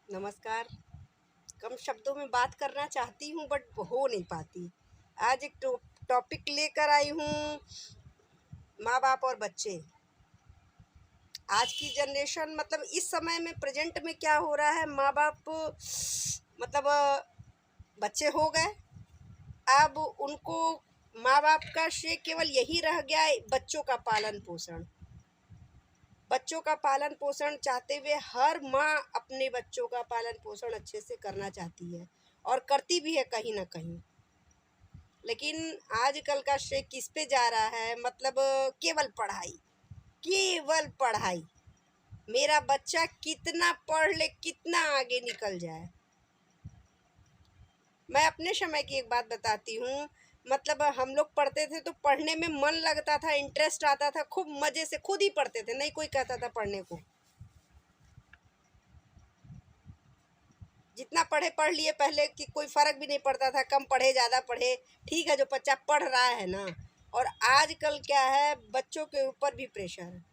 नमस्कार। कम शब्दों में बात करना चाहती हूँ बट हो नहीं पाती। आज एक टॉपिक लेकर आई हूँ, माँ बाप और बच्चे। आज की जनरेशन मतलब इस समय में प्रेजेंट में क्या हो रहा है, माँ बाप मतलब बच्चे हो गए। अब उनको माँ बाप का श्रेय केवल यही रह गया है, बच्चों का पालन पोषण। बच्चों का पालन पोषण चाहते हुए हर माँ अपने बच्चों का पालन पोषण अच्छे से करना चाहती है और करती भी है कहीं ना कहीं। लेकिन आजकल का श्रेय किस पे जा रहा है, मतलब केवल पढ़ाई, केवल पढ़ाई। मेरा बच्चा कितना पढ़ ले, कितना आगे निकल जाए। मैं अपने समय की एक बात बताती हूँ। मतलब हम लोग पढ़ते थे तो पढ़ने में मन लगता था, इंटरेस्ट आता था, खूब मज़े से खुद ही पढ़ते थे, नहीं कोई कहता था पढ़ने को। जितना पढ़े पढ़ लिए, पहले कि कोई फ़र्क भी नहीं पड़ता था, कम पढ़े ज़्यादा पढ़े, ठीक है, जो बच्चा पढ़ रहा है ना। और आजकल क्या है, बच्चों के ऊपर भी प्रेशर है।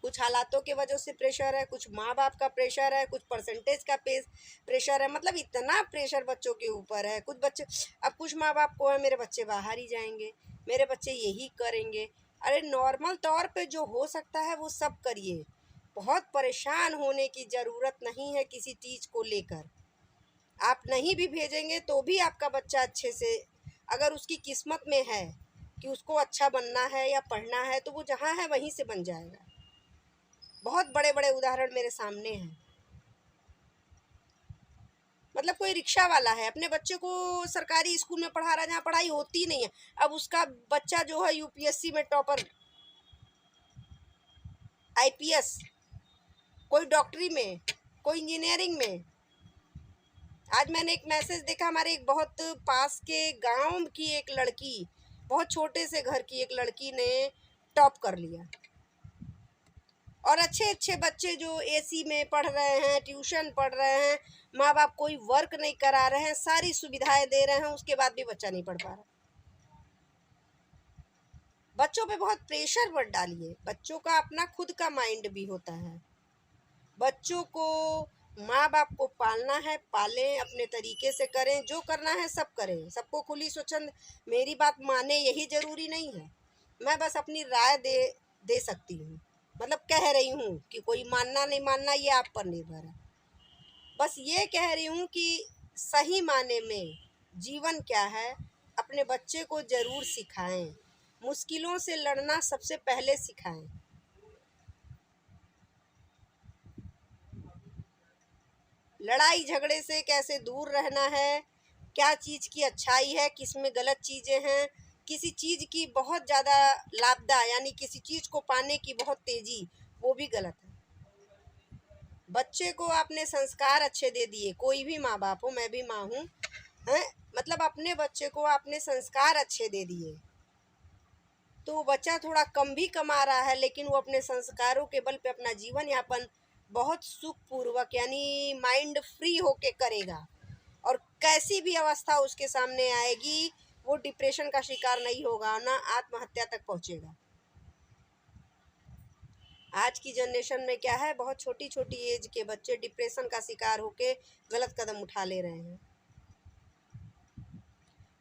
कुछ हालातों की वजह से प्रेशर है, कुछ माँ बाप का प्रेशर है, कुछ परसेंटेज का प्रेशर है। मतलब इतना प्रेशर बच्चों के ऊपर है। कुछ बच्चे, अब कुछ माँ बाप को है मेरे बच्चे बाहर ही जाएंगे, मेरे बच्चे यही करेंगे। अरे नॉर्मल तौर पे जो हो सकता है वो सब करिए। बहुत परेशान होने की ज़रूरत नहीं है किसी चीज़ को लेकर। आप नहीं भी भेजेंगे तो भी आपका बच्चा अच्छे से, अगर उसकी किस्मत में है कि उसको अच्छा बनना है या पढ़ना है, तो वो जहाँ है वहीं से बन जाएगा। बहुत बड़े बड़े उदाहरण मेरे सामने हैं। मतलब कोई रिक्शा वाला है, अपने बच्चे को सरकारी स्कूल में पढ़ा रहा है जहाँ पढ़ाई होती नहीं है। अब उसका बच्चा जो है यूपीएससी में टॉपर, आईपीएस, कोई डॉक्टरी में, कोई इंजीनियरिंग में। आज मैंने एक मैसेज देखा, हमारे एक बहुत पास के गांव की एक लड़की, बहुत छोटे से घर की एक लड़की ने टॉप कर लिया। और अच्छे अच्छे बच्चे जो एसी में पढ़ रहे हैं, ट्यूशन पढ़ रहे हैं, माँ बाप कोई वर्क नहीं करा रहे हैं, सारी सुविधाएं दे रहे हैं, उसके बाद भी बच्चा नहीं पढ़ पा रहा। बच्चों पे बहुत प्रेशर मत डालिए। बच्चों का अपना खुद का माइंड भी होता है। बच्चों को माँ बाप को पालना है, पालें, अपने तरीके से करें, जो करना है सब करें। सबको खुली स्वच्छंद मेरी बात माने यही ज़रूरी नहीं है। मैं बस अपनी राय दे दे सकती हूँ, मतलब कह रही हूँ कि कोई मानना नहीं मानना ये आप पर निर्भर है। बस ये कह रही हूँ कि सही माने में जीवन क्या है, अपने बच्चे को ज़रूर सिखाएं। मुश्किलों से लड़ना सबसे पहले सिखाएं। लड़ाई झगड़े से कैसे दूर रहना है, क्या चीज़ की अच्छाई है, किस में गलत चीज़ें हैं, किसी चीज़ की बहुत ज़्यादा लापता यानी किसी चीज़ को पाने की बहुत तेज़ी, वो भी गलत है। बच्चे को आपने संस्कार अच्छे दे दिए, कोई भी माँ बाप हो, मैं भी माँ हूँ, हैं, मतलब अपने बच्चे को आपने संस्कार अच्छे दे दिए, तो वो बच्चा थोड़ा कम भी कमा रहा है लेकिन वो अपने संस्कारों के बल पे अपना जीवन यापन बहुत सुखपूर्वक यानी माइंड फ्री होके करेगा। और कैसी भी अवस्था उसके सामने आएगी, वो डिप्रेशन का शिकार नहीं होगा, ना आत्महत्या तक पहुंचेगा। आज की जनरेशन में क्या है, बहुत छोटी छोटी एज के बच्चे डिप्रेशन का शिकार होके गलत कदम उठा ले रहे हैं।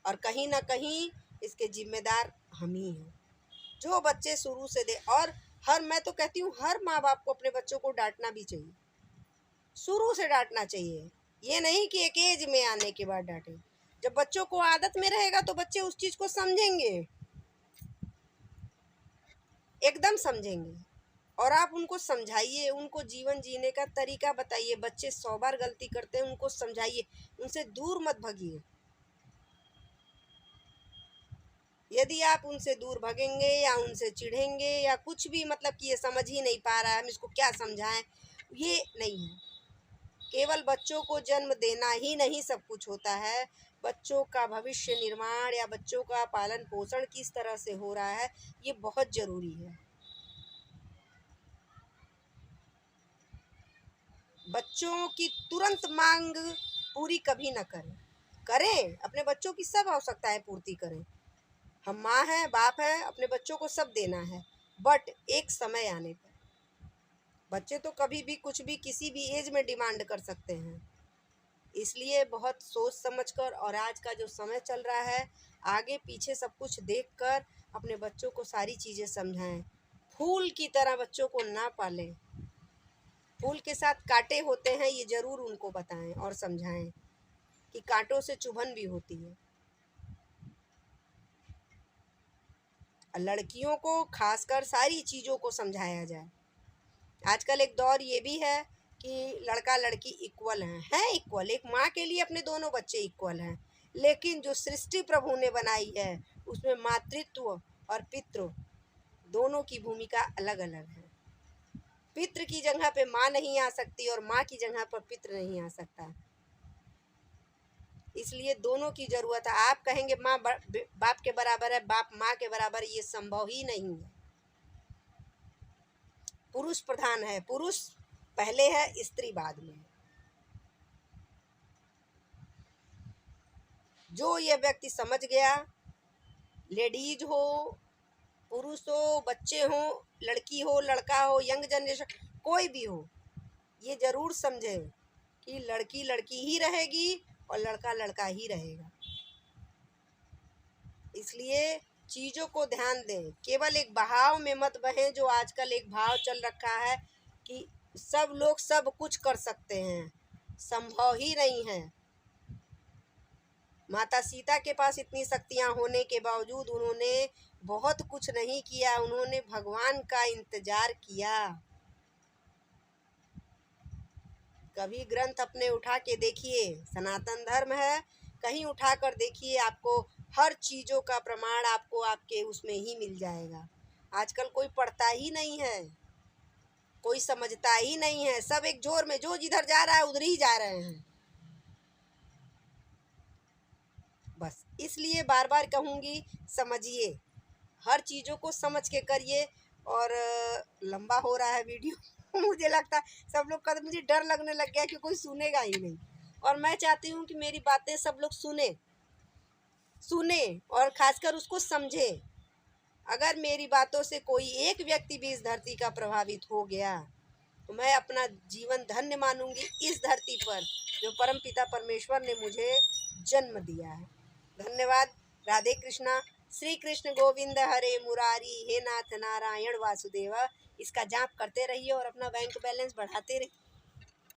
और कहीं ना कहीं इसके जिम्मेदार हम ही हैं। जो बच्चे शुरू से दे, और हर, मैं तो कहती हूँ हर माँ बाप को अपने बच्चों को डांटना भी चाहिए, शुरू से डांटना चाहिए। ये नहीं कि एक एज में आने के बाद डांटे। जब बच्चों को आदत में रहेगा तो बच्चे उस चीज़ को समझेंगे, एकदम समझेंगे। और आप उनको समझाइए, उनको जीवन जीने का तरीका बताइए। बच्चे 100 बार गलती करते हैं, उनको समझाइए, उनसे दूर मत भगिए। यदि आप उनसे दूर भगेंगे या उनसे चिढ़ेंगे या कुछ भी, मतलब कि ये समझ ही नहीं पा रहा है, हम इसको क्या समझाएं, ये नहीं है। केवल बच्चों को जन्म देना ही नहीं सब कुछ होता है। बच्चों का भविष्य निर्माण या बच्चों का पालन पोषण किस तरह से हो रहा है, ये बहुत ज़रूरी है। बच्चों की तुरंत मांग पूरी कभी ना करें। करें, अपने बच्चों की सब आवश्यकताएं पूर्ति करें। हम माँ हैं, बाप हैं, अपने बच्चों को सब देना है, बट एक समय आने पर। बच्चे तो कभी भी कुछ भी किसी भी एज में डिमांड कर सकते हैं। इसलिए बहुत सोच समझकर, और आज का जो समय चल रहा है, आगे पीछे सब कुछ देखकर अपने बच्चों को सारी चीज़ें समझाएं। फूल की तरह बच्चों को ना पालें। फूल के साथ कांटे होते हैं, ये ज़रूर उनको बताएं और समझाएं कि कांटों से चुभन भी होती है। लड़कियों को खासकर सारी चीज़ों को समझाया जाए। आजकल एक दौर ये भी है कि लड़का लड़की इक्वल हैं इक्वल, एक माँ के लिए अपने दोनों बच्चे इक्वल हैं, लेकिन जो सृष्टि प्रभु ने बनाई है उसमें मातृत्व और पितृ दोनों की भूमिका अलग अलग है। पितृ की जगह पे माँ नहीं आ सकती और माँ की जगह पर पितृ नहीं आ सकता, इसलिए दोनों की जरूरत है। आप कहेंगे माँ बाप के बराबर है, बाप माँ के बराबर, ये संभव ही नहीं है। पुरुष प्रधान है, पुरुष पहले है, स्त्री बाद में है। जो ये व्यक्ति समझ गया, लेडीज हो, पुरुष हो, बच्चे हो, लड़की हो, लड़का हो, यंग जनरेशन कोई भी हो, ये जरूर समझे कि लड़की लड़की ही रहेगी और लड़का लड़का ही रहेगा। इसलिए चीज़ों को ध्यान दें, केवल एक बहाव में मत बहें। जो आजकल एक भाव चल रखा है कि सब लोग सब कुछ कर सकते हैं, संभव ही नहीं है। माता सीता के पास इतनी शक्तियाँ होने के बावजूद उन्होंने बहुत कुछ नहीं किया, उन्होंने भगवान का इंतजार किया। कभी ग्रंथ अपने उठा के देखिए, सनातन धर्म है, कहीं उठा कर देखिए, आपको हर चीज़ों का प्रमाण आपको आपके उसमें ही मिल जाएगा। आजकल कोई पढ़ता ही नहीं है, कोई समझता ही नहीं है, सब एक जोर में जो जिधर जा रहा है उधर ही जा रहे हैं। बस इसलिए बार बार कहूँगी, समझिए, हर चीज़ों को समझ के करिए। और लंबा हो रहा है वीडियो मुझे लगता है सब लोग का, मुझे डर लगने लग गया कि कोई सुनेगा ही नहीं, और मैं चाहती हूँ कि मेरी बातें सब लोग सुने और खासकर उसको समझे। अगर मेरी बातों से कोई एक व्यक्ति भी इस धरती का प्रभावित हो गया तो मैं अपना जीवन धन्य मानूंगी इस धरती पर जो परमपिता परमेश्वर ने मुझे जन्म दिया है। धन्यवाद। राधे कृष्णा। श्री कृष्ण गोविंद हरे मुरारी, हे नाथ नारायण वासुदेव। इसका जाप करते रहिए और अपना बैंक बैलेंस बढ़ाते रहिए।